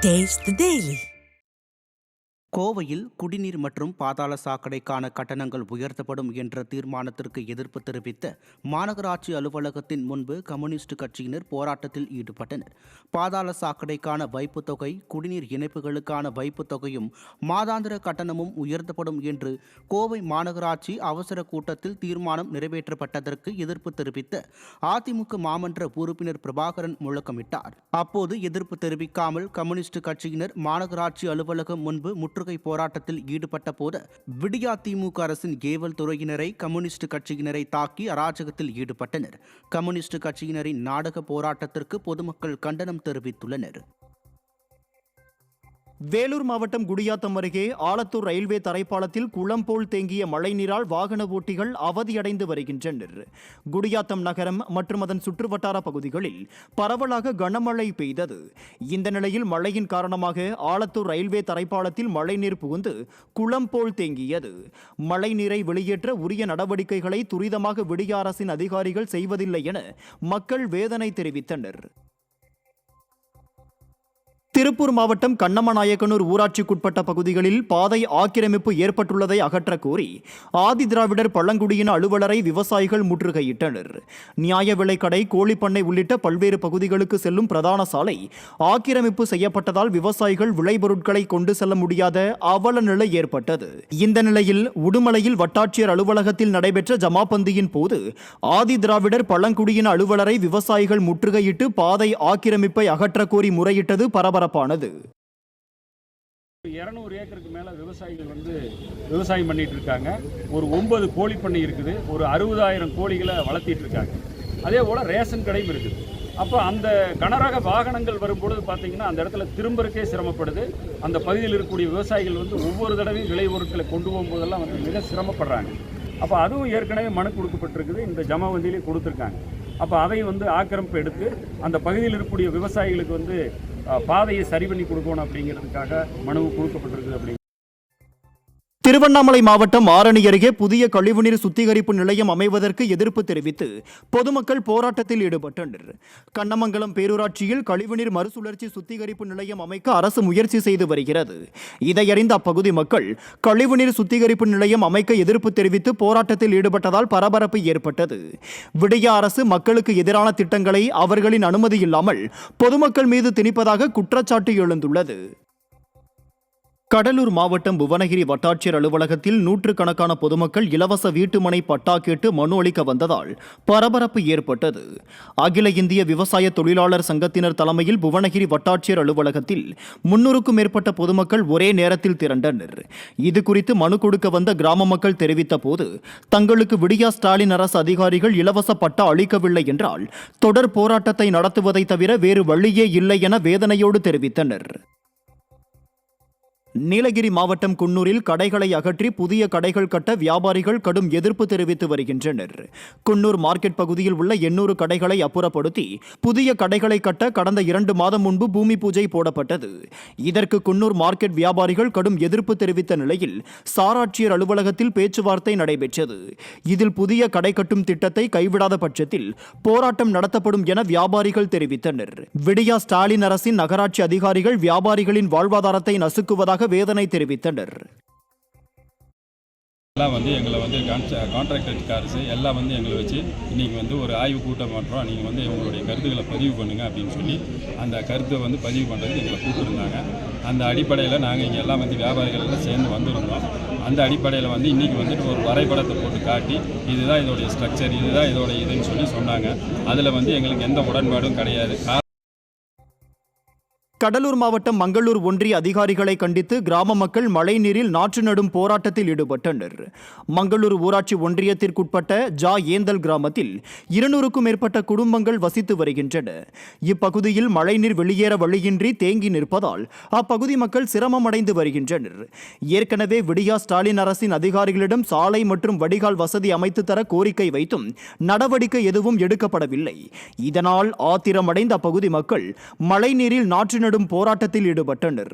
Taste the Daily. கோவையில் குடிநீர் மற்றும் பாதாள சாக்கடைக்கான கட்டணங்கள் உயர்த்தப்படும் என்ற தீர்மானத்திற்கு எதிர்ப்பு தெரிவித்த மாநகராட்சி அலுவலகத்தின் முன்பு கம்யூனிஸ்ட் கட்சியினர் போராட்டத்தில் ஈடுபட்டனர். பாதாள சாக்கடைக்கான வைப்புத் தொகை, குடிநீர் இணைப்புகளுக்கான வைப்புத் தொகையும் மாதாந்திர கட்டணமும் உயர்த்தப்படும் என்று கோவை மாநகராட்சி அவசர கூட்டத்தில் தீர்மானம் நிறைவேற்றப்பட்டதற்கு எதிர்ப்பு தெரிவித்த அதிமுக மாமன்ற உறுப்பினர் பிரபாகரன் முழக்கமிட்டார். அப்போது எதிர்ப்பு தெரிவிக்காமல் கம்யூனிஸ்ட் கட்சியினர் மாநகராட்சி அலுவலகம் முன்பு முற்றுகை போராட்டத்தில் ஈடுபட்ட போது விடியா திமுக அரசின் ஏவல் துறையினரை கம்யூனிஸ்ட் கட்சியினரை தாக்கி அராஜகத்தில் ஈடுபட்டனர். கம்யூனிஸ்ட் கட்சியினரின் நாடக போராட்டத்திற்கு பொதுமக்கள் கண்டனம் தெரிவித்துள்ளனர். வேலூர் மாவட்டம் குடியாத்தம் அருகே ஆலத்தூர் ரயில்வே தரைப்பாலத்தில் குளம் போல் தேங்கிய மழைநீரால் வாகன ஓட்டிகள் அவதியடைந்து வருகின்றனர். குடியாத்தம் நகரம் மற்றும் அதன் சுற்றுவட்டார பகுதிகளில் பரவலாக கனமழை பெய்தது. இந்த நிலையில் மழையின் காரணமாக ஆலத்தூர் ரயில்வே தரைப்பாலத்தில் மழைநீர் புகுந்து குளம் போல் தேங்கியது. மழைநீரை வெளியேற்ற உரிய நடவடிக்கைகளை துரிதமாக விடிய அரசின் அதிகாரிகள் செய்வதில்லை என மக்கள் வேதனை தெரிவித்தனர். திருப்பூர் மாவட்டம் கண்ணமநாயக்கனூர் ஊராட்சிக்குட்பட்ட பகுதிகளில் பாதை ஆக்கிரமிப்பு ஏற்பட்டுள்ளதை அகற்ற கோரி ஆதி திராவிடர் பழங்குடியின அலுவலரை விவசாயிகள் முற்றுகையிட்டனர். நியாய விலைக்கடை, கோழிப்பண்ணை உள்ளிட்ட பல்வேறு பகுதிகளுக்கு செல்லும் பிரதான சாலை ஆக்கிரமிப்பு செய்யப்பட்டதால் விவசாயிகள் விளைபொருட்களை கொண்டு செல்ல முடியாத அவல நிலை ஏற்பட்டது. இந்த நிலையில் உடுமலையில் வட்டாட்சியர் அலுவலகத்தில் நடைபெற்ற ஜமாபந்தியின் போது ஆதி திராவிடர் பழங்குடியின அலுவலரை விவசாயிகள் முற்றுகையிட்டு பாதை ஆக்கிரமிப்பை அகற்ற கோரி முறையிட்டது பரபரப்பானது. 200 ஏக்கருக்கு மேல விவசாயிகள் விவசாயம் பண்ணிட்டு இருக்காங்க. ஒரு 9 கோழி பண்ணை இருக்குது. ஒரு 60,000 கோழிகளை வளர்த்திட்டு இருக்காங்க. அதே போல ரேஷன் கடையும் இருக்குது. அப்போ அந்த கனரக வாகனங்கள் வரும்பொழுது பார்த்தீங்கன்னா அந்த இடத்துல திரும்பறக்கே சிரமப்படுது. அந்த பகுதியில் இருக்கக்கூடிய விவசாயிகள் ஒவ்வொரு தடவையும் விளை பொருட்களை கொண்டு போகும்போதெல்லாம் மிக சிரமப்படுறாங்க. அப்போ அதுவும் ஏற்கனவே மனு கொடுக்கப்பட்டிருக்குது. இந்த ஜமாபந்தியிலே கொடுத்துருக்காங்க. அப்போ அதை ஆக்கிரமிப்பு எடுத்து அந்த பகுதியில் இருக்கக்கூடிய விவசாயிகளுக்கு பாதையை சரி பண்ணி கொடுக்கணும் அப்படிங்கிறதுக்காக மனு கொடுக்கப்பட்டிருக்குது. அப்படி திருவண்ணாமலை மாவட்டம் ஆரணி அருகே புதிய கழிவுநீர் சுத்திகரிப்பு நிலையம் அமைவதற்கு எதிர்ப்பு தெரிவித்து பொதுமக்கள் போராட்டத்தில் ஈடுபட்டனர். கண்ணமங்கலம் பேரூராட்சியில் கழிவுநீர் மறுசுழற்சி சுத்திகரிப்பு நிலையம் அமைக்க அரசு முயற்சி செய்து வருகிறது. இதையறிந்த அப்பகுதி மக்கள் கழிவுநீர் சுத்திகரிப்பு நிலையம் அமைக்க எதிர்ப்பு தெரிவித்து போராட்டத்தில் ஈடுபட்டதால் பரபரப்பு ஏற்பட்டது. விடிய அரசு மக்களுக்கு எதிரான திட்டங்களை அவர்களின் அனுமதி இல்லாமல் பொதுமக்கள் மீது திணிப்பதாக குற்றச்சாட்டு எழுந்துள்ளது. கடலூர் மாவட்டம் புவனகிரி வட்டாட்சியர் அலுவலகத்தில் நூற்றுக்கணக்கான பொதுமக்கள் இலவச வீட்டுமனை பட்டா கேட்டு மனு அளிக்க வந்ததால் பரபரப்பு ஏற்பட்டது. அகில இந்திய விவசாய தொழிலாளர் சங்கத்தினர் தலைமையில் புவனகிரி வட்டாட்சியர் அலுவலகத்தில் 300க்கும் மேற்பட்ட பொதுமக்கள் ஒரே நேரத்தில் திரண்டனர். இதுகுறித்து மனு கொடுக்க வந்த கிராம மக்கள் தெரிவித்த போது தங்களுக்கு விடியா ஸ்டாலின் அரசு அதிகாரிகள் இலவச பட்டா அளிக்கவில்லை என்றால் தொடர் போராட்டத்தை நடத்துவதை தவிர வேறு வழியே இல்லை என வேதனையோடு தெரிவித்தனர். நீலகிரி மாவட்டம் குன்னூரில் கடைகளை அகற்றி புதிய கடைகள் கட்ட வியாபாரிகள் கடும் எதிர்ப்பு தெரிவித்து வருகின்றனர். குன்னூர் மார்க்கெட் பகுதியில் உள்ள 800 கடைகளை அப்புறப்படுத்தி புதிய கடைகளை கட்ட கடந்த 2 மாதம் முன்பு பூமி பூஜை போடப்பட்டது. இதற்கு குன்னூர் மார்க்கெட் வியாபாரிகள் கடும் எதிர்ப்பு தெரிவித்த நிலையில் சாராட்சியர் அலுவலகத்தில் பேச்சுவார்த்தை நடைபெற்றது. இதில் புதிய கடை கட்டும் திட்டத்தை கைவிடாத பட்சத்தில் போராட்டம் நடத்தப்படும் என வியாபாரிகள் தெரிவித்தனர். விடியா ஸ்டாலின் அரசின் நகராட்சி அதிகாரிகள் வியாபாரிகளின் வாழ்வாதாரத்தை நசுக்குவதாக வேதனை தெரிவித்தனர். எல்லாம் எங்களை கான்ட்ராக்டர் கார்ஸ் எல்லாம் எங்களை வச்சு இன்றைக்கி ஒரு ஆய்வு கூட்டம் பண்ணுறோம், நீங்கள் உங்களுடைய கருத்துக்களை பதிவு பண்ணுங்கள் அப்படின்னு சொல்லி அந்த கருத்தை பதிவு பண்ணுறதுக்கு எங்களை கூப்பிட்டுருந்தாங்க. அந்த அடிப்படையில் நாங்கள் இங்கே எல்லாம் வியாபாரிகள் சேர்ந்து வந்திருந்தோம். அந்த அடிப்படையில் இன்றைக்கி ஒரு வரைபடத்தை போட்டு காட்டி இதுதான் இதோடைய ஸ்ட்ரக்சர், இதுதான் இதோட இதுன்னு சொல்லி சொன்னாங்க. அதில் எங்களுக்கு எந்த உடன்பாடும் கிடையாது. கடலூர் மாவட்டம் மங்களூர் ஒன்றிய அதிகாரிகளை கண்டித்து கிராம மக்கள் மழைநீரில் நாற்று நடும் போராட்டத்தில் ஈடுபட்டனர். மங்களூர் ஊராட்சி ஒன்றியத்திற்குட்பட்ட ஏந்தல் கிராமத்தில் 200க்கும் மேற்பட்ட குடும்பங்கள் வசித்து வருகின்றன. இப்பகுதியில் மழைநீர் வெளியேற வழியின்றி தேங்கி நிற்பதால் அப்பகுதி மக்கள் சிரமமடைந்து வருகின்றனர். ஏற்கனவே விடியா ஸ்டாலின் அரசின் அதிகாரிகளிடம் சாலை மற்றும் வடிகால் வசதி அமைத்து தர கோரிக்கை வைத்தும் நடவடிக்கை எதுவும் எடுக்கப்படவில்லை. இதனால் ஆத்திரமடைந்த அப்பகுதி மக்கள் மழைநீரில் நாற்று போராட்டத்தில் ஈடுபட்டனர்.